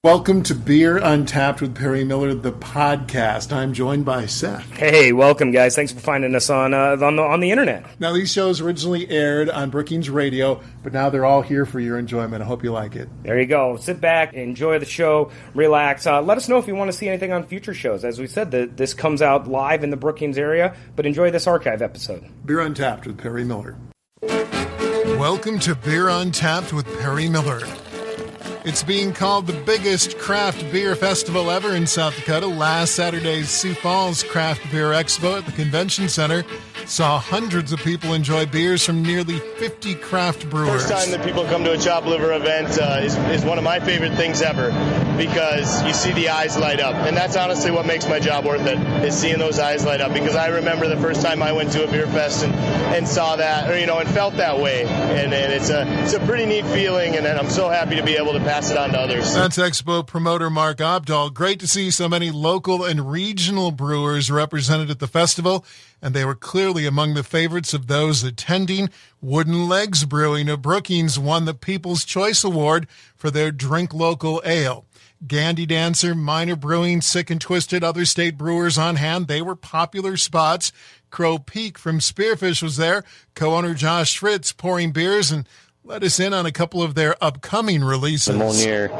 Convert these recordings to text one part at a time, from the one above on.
Welcome to Beer Untapped with Perry Miller, the podcast. I'm joined by Seth. Hey, welcome, guys. Thanks for finding us on the internet. Now, these shows originally aired on Brookings Radio, but now they're all here for your enjoyment. I hope you like it. There you go. Sit back, enjoy the show, relax. Let us know if you want to see anything on future shows. As we said, this comes out live in the Brookings area, but enjoy this archive episode. Beer Untapped with Perry Miller. Welcome to Beer Untapped with Perry Miller. It's being called the biggest craft beer festival ever in South Dakota. Last Saturday's Sioux Falls Craft Beer Expo at the Convention Center saw hundreds of people enjoy beers from nearly 50 craft brewers. First time that people come to a chop liver event is one of my favorite things ever, because you see the eyes light up, and that's honestly what makes my job worth it, is seeing those eyes light up, because I remember the first time I went to a beer fest and saw that, or and felt that way, and it's a pretty neat feeling, and I'm so happy to be able to pass it on to others. That's Expo promoter Mark Obdahl. Great to see so many local and regional brewers represented at the festival, and they were clearly among the favorites of those attending. Wooden Legs Brewing of Brookings won the People's Choice Award for their Drink Local Ale. Gandy Dancer, Minor Brewing, Sick and Twisted, other state brewers on hand. They were popular spots. Crow Peak from Spearfish was there. Co-owner Josh Fritz pouring beers and let us in on a couple of their upcoming releases. The Monier,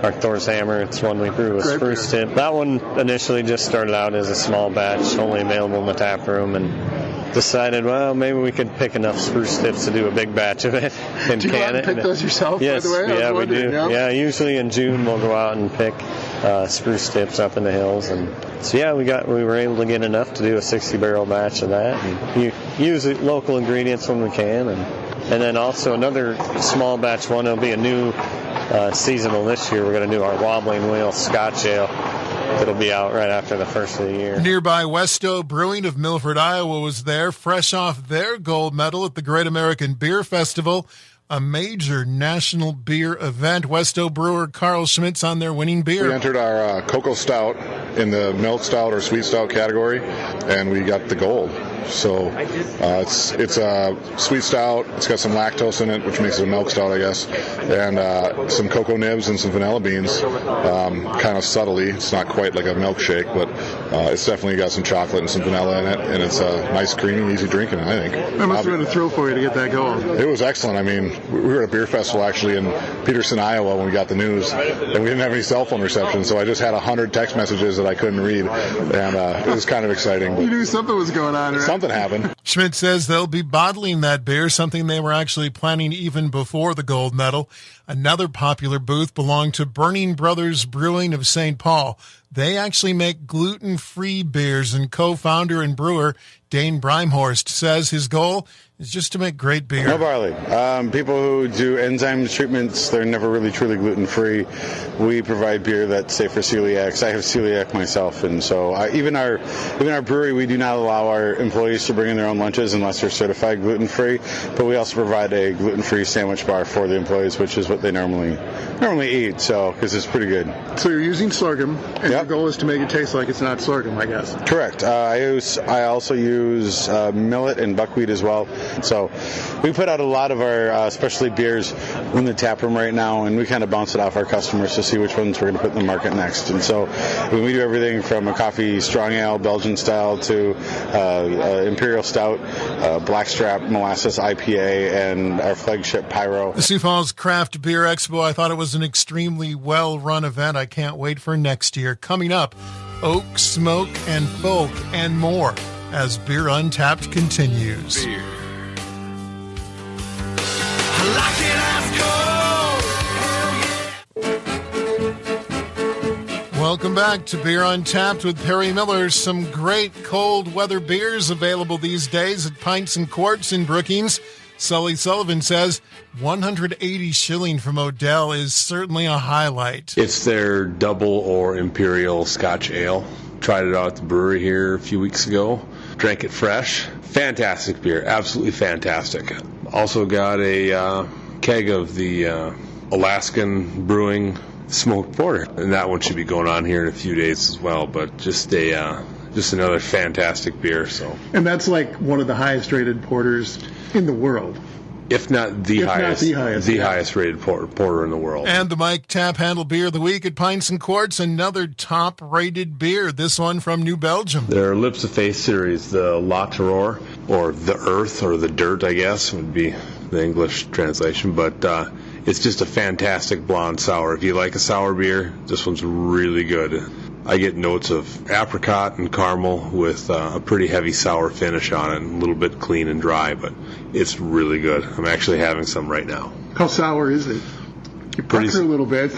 our Thor's Hammer, it's one we brew with Spruce Tip. That one initially just started out as a small batch, only available in the tap room, and decided, well, maybe we could pick enough Spruce Tips to do a big batch of it and do you can it. Pick those yourself, yes, by the way? Yeah, we do. Yeah, usually in June we'll go out and pick Spruce Tips up in the hills, and so we were able to get enough to do a 60-barrel batch of that, and you use local ingredients when we can, and then also another small batch one. It'll be a new seasonal this year. We're going to do our Wobbling Wheel Scotch Ale. It'll be out right after the first of the year. Nearby Westo Brewing of Milford, Iowa was there, fresh off their gold medal at the Great American Beer Festival, a major national beer event. Westo brewer Carl Schmitz on their winning beer. We entered our Cocoa Stout in the milk stout or sweet stout category, and we got the gold. So it's a sweet stout. It's got some lactose in it, which makes it a milk stout, I guess, and some cocoa nibs and some vanilla beans, kind of subtly. It's not quite like a milkshake, but it's definitely got some chocolate and some vanilla in it, and it's a nice, creamy, easy drinking, I think. That must have been a thrill for you to get that going. It was excellent. I mean, we were at a beer festival actually in Peterson, Iowa when we got the news, and we didn't have any cell phone reception, so I just had 100 text messages that I couldn't read, and it was kind of exciting. You knew something was going on, right? Something happened. Schmidt says they'll be bottling that beer, something they were actually planning even before the gold medal. Another popular booth belonged to Burning Brothers Brewing of St. Paul. They actually make gluten-free beers, and co-founder and brewer Dane Brimehorst says his goal is just to make great beer. No barley. People who do enzyme treatments, they're never really truly gluten-free. We provide beer that's safe for celiacs. I have celiac myself, and so even our brewery, we do not allow our employees to bring in their own lunches unless they're certified gluten-free. But we also provide a gluten-free sandwich bar for the employees, which is what they normally eat. So because it's pretty good. So you're using sorghum, and your goal is to make it taste like it's not sorghum, I guess. Correct. I also use millet and buckwheat as well. So we put out a lot of our specialty beers in the tap room right now, and we kind of bounce it off our customers to see which ones we're going to put in the market next. And so we do everything from a coffee strong ale, Belgian style, to imperial stout, blackstrap molasses IPA, and our flagship Pyro. The Sioux Falls Craft Beer Expo, I thought it was an extremely well-run event. I can't wait for next year. Coming up, oak, smoke, and folk, and more as Beer Untapped continues. Beer. Welcome back to Beer Untapped with Perry Miller. Some great cold weather beers available these days at Pints and Quarts in Brookings. Sully Sullivan says 180 shilling from Odell is certainly a highlight. It's their double or imperial Scotch ale. Tried it out at the brewery here a few weeks ago. Drank it fresh. Fantastic beer. Absolutely fantastic. Also got a keg of the Alaskan Brewing smoked porter, and that one should be going on here in a few days as well. But just another fantastic beer. So, and that's like one of the highest rated porters in the world. if not the highest rated porter in the world. And the Mike Tap Handle Beer of the Week at Pints and Quarts, another top-rated beer, this one from New Belgium. Their Lips of Faith series, the La Terror, or the Earth, or the Dirt, I guess, would be the English translation, but it's just a fantastic blonde sour. If you like a sour beer, this one's really good. I get notes of apricot and caramel with a pretty heavy sour finish on it, a little bit clean and dry, but it's really good. I'm actually having some right now. How sour is it? You pucker a little bit.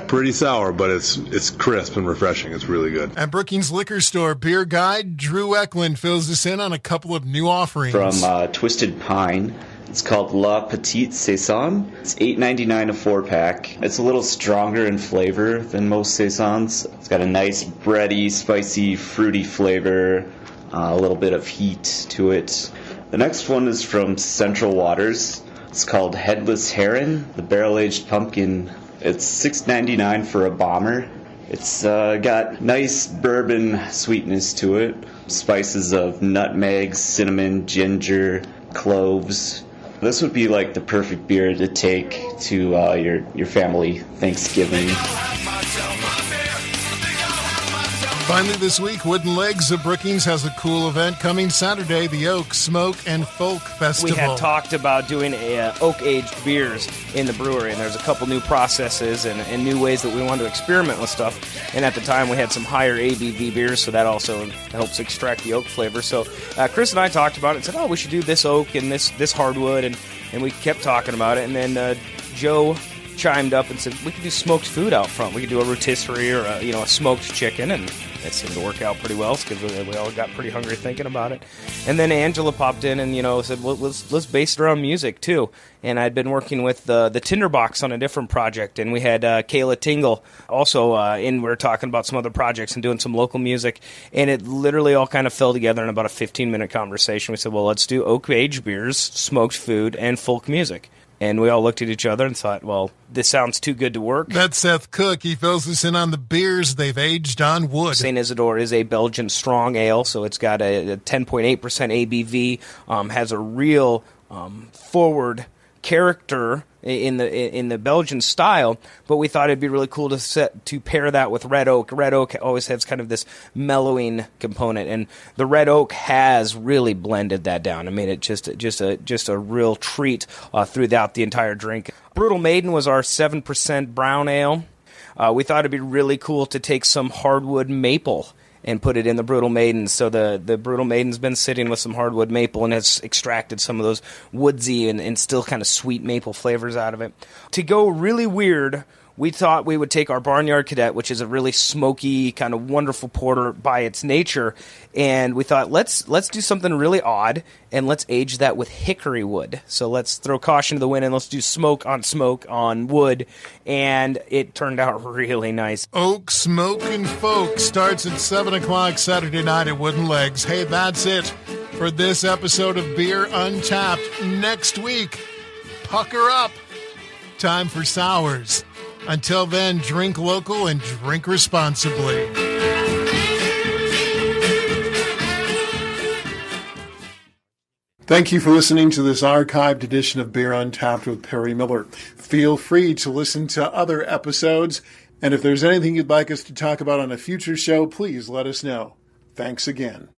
Pretty sour, but it's crisp and refreshing. It's really good. At Brookings Liquor Store Beer Guide, Drew Eklund fills us in on a couple of new offerings. From Twisted Pine. It's called La Petite Saison. It's $8.99 a 4-pack. It's a little stronger in flavor than most Saisons. It's got a nice bready, spicy, fruity flavor, a little bit of heat to it. The next one is from Central Waters. It's called Headless Heron, the barrel-aged pumpkin. It's $6.99 for a bomber. It's got nice bourbon sweetness to it. Spices of nutmeg, cinnamon, ginger, cloves. This would be like the perfect beer to take to your family Thanksgiving. Finally this week, Wooden Legs of Brookings has a cool event coming Saturday, the Oak, Smoke, and Folk Festival. We had talked about doing oak-aged beers in the brewery, and there's a couple new processes and new ways that we wanted to experiment with stuff. And at the time, we had some higher ABV beers, so that also helps extract the oak flavor. So Chris and I talked about it and said, we should do this oak and this hardwood, and we kept talking about it. And then Joe chimed up and said, we could do smoked food out front. We could do a rotisserie or a smoked chicken, and that seemed to work out pretty well because we all got pretty hungry thinking about it. And then Angela popped in and said, well, let's base it around music too. And I'd been working with the Tinderbox on a different project, and we had Kayla Tingle also we were talking about some other projects and doing some local music, and it literally all kind of fell together in about a 15-minute conversation. We said, well, let's do oak-aged beers, smoked food, and folk music. And we all looked at each other and thought, well, this sounds too good to work. That's Seth Koch. He fills us in on the beers they've aged on wood. St. Isidore is a Belgian strong ale, so it's got a 10.8% ABV, has a real forward character in the Belgian style, but we thought it'd be really cool to pair that with red oak. Red oak always has kind of this mellowing component, and the red oak has really blended that down. I mean, it just a real treat throughout the entire drink. Brutal Maiden was our 7% brown ale. We thought it'd be really cool to take some hardwood maple and put it in the Brutal Maiden. So the Brutal Maiden's been sitting with some hardwood maple and has extracted some of those woodsy and still kind of sweet maple flavors out of it. To go really weird, we thought we would take our Barnyard Cadet, which is a really smoky, kind of wonderful porter by its nature, and we thought, let's do something really odd, and let's age that with hickory wood. So let's throw caution to the wind, and let's do smoke on wood, and it turned out really nice. Oak, Smoke, and Folk starts at 7 o'clock Saturday night at Wooden Legs. Hey, that's it for this episode of Beer Untapped. Next week, pucker up. Time for sours. Until then, drink local and drink responsibly. Thank you for listening to this archived edition of Beer Untapped with Perry Miller. Feel free to listen to other episodes, and if there's anything you'd like us to talk about on a future show, please let us know. Thanks again.